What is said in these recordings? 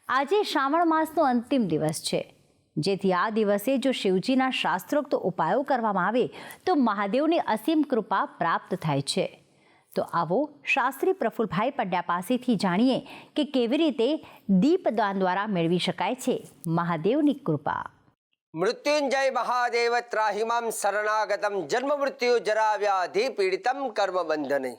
આજે શ્રાવણ માસનો અંતિમ દિવસ છે, જેથી આ દિવસે જો શિવજીના શાસ્ત્રોક્ત ઉપાયો કરવામાં આવે તો મહાદેવની અસીમ કૃપા પ્રાપ્ત થાય છે। તો આવો શાસ્ત્રી પ્રફુલભાઈ પંડ્યા પાસેથી જાણીએ કે કેવી રીતે દીપદાન દ્વારા મેળવી શકાય છે મહાદેવની કૃપા। મૃત્યુંજય મહાદેવ ત્રાહિમામ શરણાગતમ જન્મ મૃત્યુ જરા વ્યાધિ પીડિતમ કર્મ બંધને।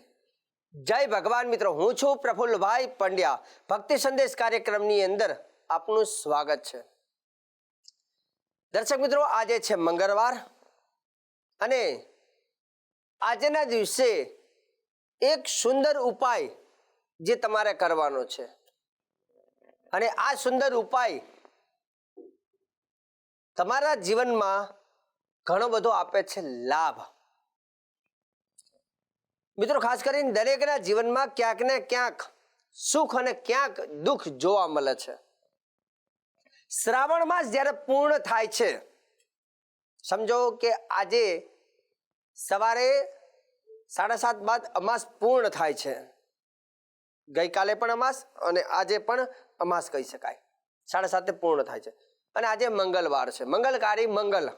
જય ભગવાન મિત્રો, હું છું પ્રફુલભાઈ પંડ્યા। ભક્તિ સંદેશ કાર્યક્રમની અંદર આપનું સ્વાગત છે। દર્શક મિત્રો, આજે છે મંગળવાર અને આજના દિવસે એક સુંદર ઉપાય જે તમારે કરવાનો છે અને આ સુંદર ઉપાય તમારા જીવનમાં ઘણો બધો આપે છે લાભ। મિત્રો, ખાસ કરીને દરેકના જીવનમાં ક્યાંક ને ક્યાંક સુખ અને ક્યાંક દુઃખ જોવા મળે છે। શ્રાવણ માસ જ્યારે પૂર્ણ થાય છે, સમજો કે આજે સવારે 7:30 બાદ અમાસ પૂર્ણ થાય છે। ગઈકાલે પણ અમાસ અને આજે પણ અમાસ કહી શકાય, 7:30 પૂર્ણ થાય છે અને આજે મંગળવાર છે, મંગલકારી મંગલ।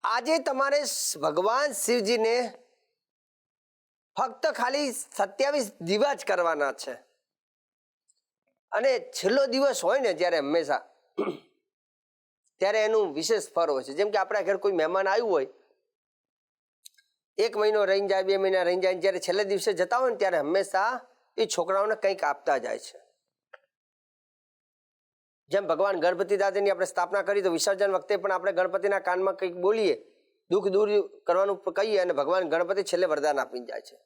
આજે તમારે ભગવાન શિવજીને ફક્ત ખાલી 27 દીવા જ કરવાના છે અને છેલ્લો દિવસ હોય ને જ્યારે હંમેશા ત્યારે એનું વિશેષ ફળ હોય છે। જેમ કે આપણા ઘર કોઈ મહેમાન આવ્યું હોય, 1 મહિનો રહીને જાય, 2 મહિના રહીને જાય, જ્યારે છેલ્લે દિવસે જતા હોય ને ત્યારે હંમેશા એ છોકરાઓને કંઈક આપતા જાય છે। જેમ ભગવાન ગણપતિ દાદાની આપણે સ્થાપના કરી તો વિસર્જન વખતે પણ આપણે ગણપતિના કાનમાં કંઈક બોલીએ, દુઃખ દૂર કરવાનું કહીએ અને ભગવાન ગણપતિ છેલ્લે વરદાન આપીને જાય છે।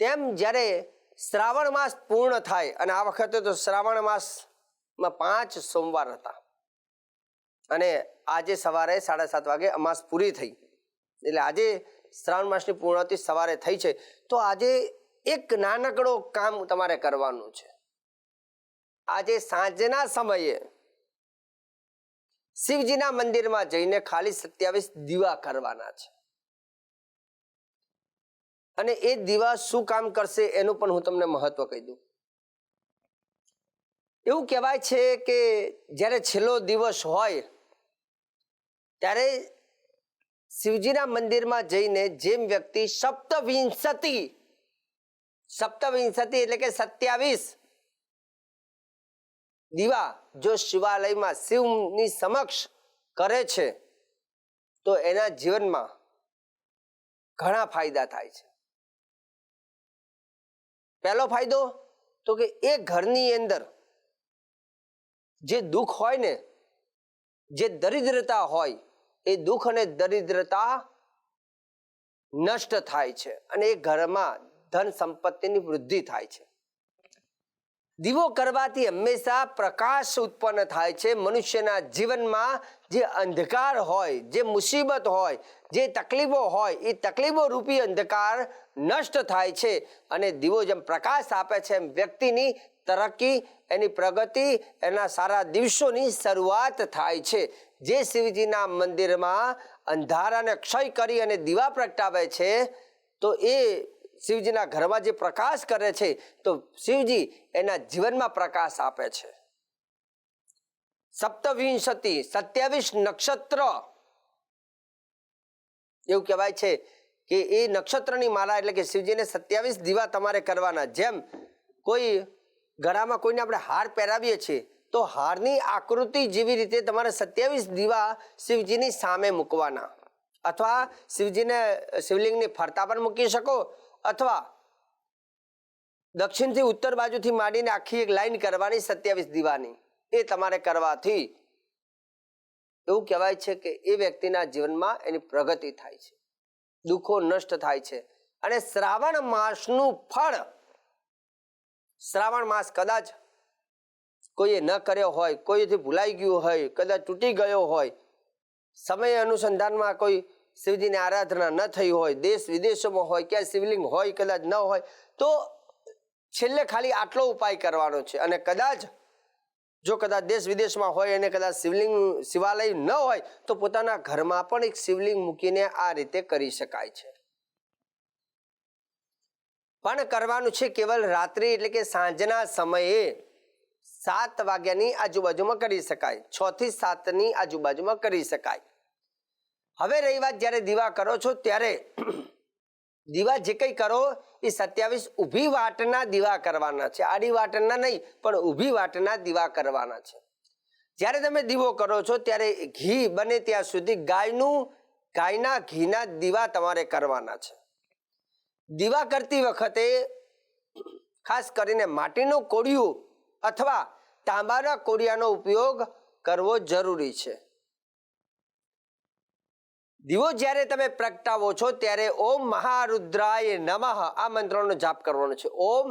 તેમ જ્યારે શ્રાવણ માસ પૂર્ણ થાય, અને આ વખતે તો શ્રાવણ માસમાં 5 સોમવાર હતા અને આજે સવારે 7:30 વાગે અમાસ પૂરી થઈ, એટલે આજે શ્રાવણ માસની પૂર્ણાવતિ સવારે થઈ છે। તો આજે એક નાનકડો કામ તમારે કરવાનું છે। આજે સાંજના સમયે શિવજીના મંદિરમાં જઈને ખાલી 27 દીવા કરવાના છે અને એ દીવા શું કામ કરશે એનું પણ હું તમને મહત્વ કહી દઉં। એવું કહેવાય છે કે જ્યારે છેલ્લો દિવસ હોય ત્યારે શિવજીના મંદિરમાં જઈને જેમ વ્યક્તિ સપ્તવિંશતિ એટલે કે 27 દીવા જો શિવાલયમાં શિવની સમક્ષ કરે છે તો એના જીવનમાં ઘણા ફાયદા થાય છે। પહેલો ફાયદો તો કે એ ઘરની અંદર જે દુઃખ હોય ને, જે દરિદ્રતા હોય, એ દુઃખ અને દરિદ્રતા નષ્ટ થાય છે અને એ ઘરમાં ધન સંપત્તિની વૃદ્ધિ થાય છે। દીવો કરવાથી હંમેશા પ્રકાશ ઉત્પન્ન થાય છે। મનુષ્યના જીવનમાં જે અંધકાર હોય, જે મુસીબત હોય, જે તકલીફો હોય, એ તકલીફો રૂપી અંધકાર નષ્ટ થાય છે અને દીવો જેમ પ્રકાશ આપે છે એમ વ્યક્તિની તરક્કી, એની પ્રગતિ, એના સારા દિવસોની શરૂઆત થાય છે। જે શિવજીના મંદિરમાં અંધારાને ક્ષય કરી અને દીવા પ્રગટાવે છે તો એ શિવજીના ઘરમાં જે પ્રકાશ કરે છે તો શિવજી એના જીવનમાં પ્રકાશ આપે છે। 27 નક્ષત્ર, એવું કહેવાય છે કે એ નક્ષત્રની માળા એટલે કે શિવજીને 27 દીવા તમારે કરવાના। જેમ કોઈ ગળામાં કોઈને આપણે હાર પહેરાવીએ છીએ તો હારની આકૃતિ જેવી રીતે તમારે 27 દીવા શિવજીની સામે મૂકવાના, અથવા શિવજીને શિવલિંગની ફરતા પણ મૂકી શકો, અથવા દક્ષિણથી ઉત્તર બાજુથી માંડીને આખી એક લાઈન કરવાની 27 દીવાની। એ તમારે કરવાથી એવું કહેવાય છે કે એ વ્યક્તિના જીવનમાં એની પ્રગતિ થાય છે, દુઃખો નષ્ટ થાય છે અને શ્રાવણ માસનું ફળ, શ્રાવણ માસ કદાચ કોઈએ ન કર્યો હોય, કોઈથી ભૂલાઈ ગયું હોય, કદાચ તૂટી ગયો હોય, સમય અનુસંધાનમાં કોઈ શિવજીની આરાધના ન થઈ હોય, દેશ વિદેશોમાં હોય, ક્યાંય શિવલિંગ હોય કદાચ ન હોય, તો છેલ્લે ખાલી આટલો ઉપાય કરવાનો છે અને કદાચ જો કદાચ દેશ વિદેશમાં હોય અને કદાચ શિવાલય ન હોય તો પોતાના ઘરમાં પણ એક શિવલિંગ મૂકીને આ રીતે કરી શકાય છે। પણ કરવાનું છે કેવલ રાત્રિ એટલે કે સાંજના સમયે 7 વાગ્યાની આજુબાજુમાં કરી શકાય, 6 થી 7 ની આજુબાજુમાં કરી શકાય. હવે રહી વાત જ્યારે દીવા કરો છો ત્યારે દીવા જે કંઈ કરો એ 27 ઊભી વાટના દીવા કરવાના છે, આડી વાટના નહીં પણ ઊભી વાટના દીવા કરવાના છે. જ્યારે તમે દીવો કરો છો ત્યારે ઘી બને ત્યાં સુધી ગાયના ઘીના દીવા તમારે કરવાના છે. દીવા કરતી વખતે ખાસ કરીને માટીનું કોડિયું અથવા તાંબાના કોડિયાનો ઉપયોગ કરવો જરૂરી છે. દીવો જ્યારે તમે પ્રગટાવો છો ત્યારે ઓમ મહારુદ્રાય નમઃ આ મંત્રનો જાપ કરવાનો છે. ઓમ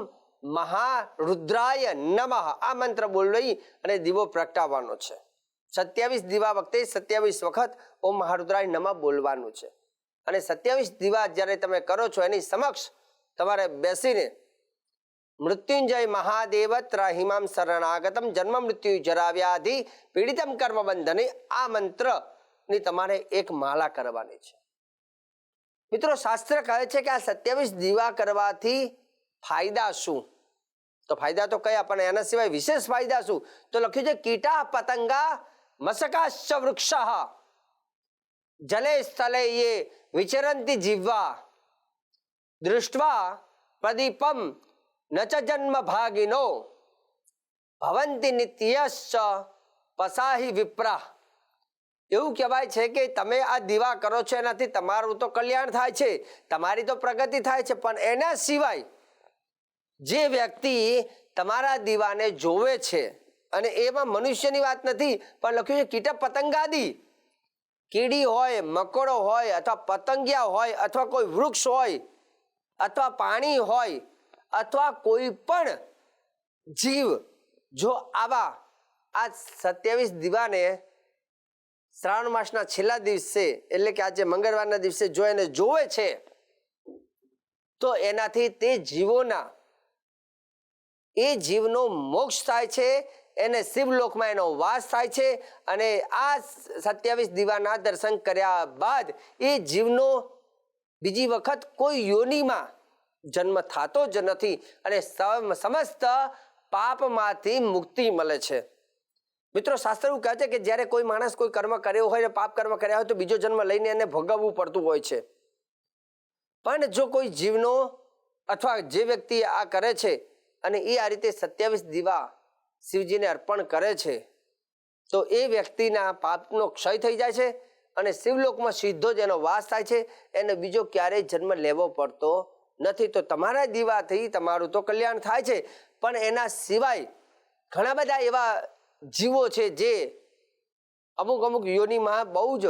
મહારુદ્રાય નમઃ આ મંત્ર બોલી અને દીવો પ્રગટાવવાનો છે. 27 દીવા વખતે 27 વખત ઓમ મહારુદ્રાય નમઃ બોલવાનું છે. અને 27 દીવા જ્યારે તમે કરો છો એની સમક્ષ તમારે બેસીને મૃત્યુંજય મહાદેવ ત્રાહિમામ શરણાગતમ જન્મ મૃત્યુ જરા વ્યાધિ પીડિતમ કર્મ બંધને આ મંત્રની તમારે એક માળા કરવાની છે. મિત્રો, શાસ્ત્ર કહે છે કે આ 27 દીવા કરવાથી ફાયદા શું? તો ફાયદા તો કયા, પણ એના સિવાય વિશેષ ફાયદા શું? તો લખ્યું છે કીટા પતંગા મસકાશ્ચ વૃક્ષા જલે સ્થલે યે વિચરંતી જીવા દૃષ્ટ્વા પ્રદીપમ ન ચ જન્મ ભાગિનો ભવંતિ નિત્યશ્ચ પસાહી વિપ્રા. એવું કહેવાય છે કે તમે આ દીવા કરો છો એનાથી તમારું તો કલ્યાણ થાય છે, તમારી તો પ્રગતિ થાય છે, પણ એના સિવાય જે વ્યક્તિ તમારા દીવાને જોવે છે, અને એમાં મનુષ્યની વાત નથી પણ લખ્યું છે કીટ પતંગાદી, કીડી હોય, મકોડો હોય, અથવા પતંગિયા હોય, અથવા કોઈ વૃક્ષ હોય, અથવા પાણી હોય, અથવા કોઈ પણ જીવ જો આવા આ 27 દીવાને શ્રાવણ માસના છેલ્લા દિવસે એટલે કે આજે મંગળવારના દિવસે જો એને જોવે છે તો એનાથી તે જીવનો મોક્ષ થાય છે, એને શિવલોકમાં એનો વાસ થાય છે. અને આ 27 દીવાના દર્શન કર્યા બાદ એ જીવનો બીજી વખત કોઈ યોનિમાં જન્મ થતો જ નથી અને સમસ્ત પાપમાંથી મુક્તિ મળે છે. મિત્રો, શાસ્ત્ર એવું કહે છે કે જ્યારે કોઈ માણસ કોઈ કર્મ કર્યો હોય ને પાપ કર્મ કર્યા હોય તો બીજો જન્મ લઈને એને ભોગવવું પડતું હોય છે. પણ જો કોઈ જીવનો અથવા જે વ્યક્તિ આ કરે છે અને એ આ રીતે 27 દીવા શિવજીને અર્પણ કરે છે તો એ વ્યક્તિના પાપનો ક્ષય થઈ જાય છે અને શિવલોકમાં સીધો જ એનો વાસ થાય છે, એને બીજો ક્યારેય જન્મ લેવો પડતો નથી. તો તમારા દીવાથી તમારું તો કલ્યાણ થાય છે, પણ એના સિવાય ઘણા બધા એવા જીવો છે જે અમુક યોનિમાં બહુ જ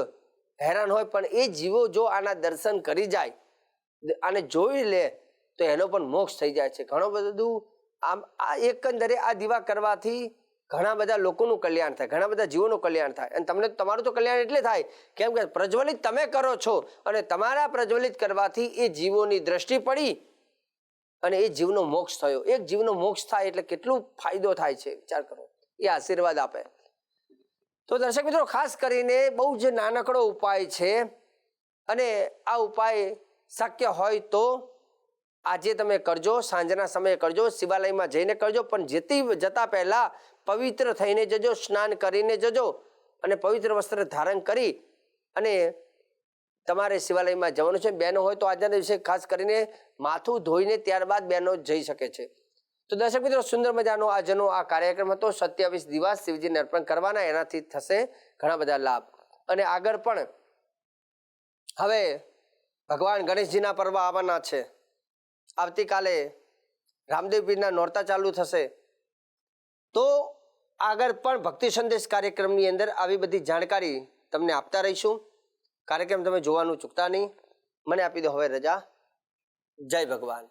હેરાન હોય, પણ એ જીવો જો આના દર્શન કરી જાય, આને જોઈ લે તો એનો પણ મોક્ષ થઈ જાય છે. ઘણું બધું આમ આ એકંદરે આ દીવા કરવાથી ઘણા બધા લોકોનું કલ્યાણ થાય, ઘણા બધા જીવોનું કલ્યાણ થાય. અને તમને તમારું તો કલ્યાણ એટલે થાય કેમ કે પ્રજ્વલિત તમે કરો છો અને તમારા પ્રજ્વલિત કરવાથી એ જીવોની દ્રષ્ટિ પડી અને એ જીવનો મોક્ષ થયો. એક જીવનો મોક્ષ થાય એટલે કેટલો ફાયદો થાય છે, વિચાર કરો. એ આશીર્વાદ આપે. તો દર્શક મિત્રો, ખાસ કરીને બહુ જ નાનકડો ઉપાય છે અને આ ઉપાય શક્ય હોય તો આજે તમે કરજો, સાંજના સમયે કરજો, શિવાલયમાં જઈને કરજો, પણ જતા પહેલા પવિત્ર થઈને જજો, સ્નાન કરીને જજો અને પવિત્ર વસ્ત્ર ધારણ કરી અને તમારે શિવાલયમાં જવાનું છે. બહેનો હોય તો આજના દિવસે ખાસ કરીને માથું ધોઈને ત્યારબાદ બહેનો જઈ શકે છે. તો દર્શક મિત્રો, સુંદર મજાનો આજનો આ કાર્યક્રમ હતો. 27 દીવા શિવજીને અર્પણ કરવાના, એનાથી થશે ઘણા બધા લાભ. અને આગળ પણ હવે ભગવાન ગણેશજીના પર્વ આવવાના છે. આવતીકાલે રામદેવ પીરના નોરતા ચાલુ થશે. તો આગળ પણ ભક્તિ સંદેશ કાર્યક્રમની અંદર આવી બધી જાણકારી તમને આપતા રહીશું. કાર્યક્રમ તમે જોવાનું ચૂકતા નહીં. મને આપી દો હવે રજા. જય ભગવાન.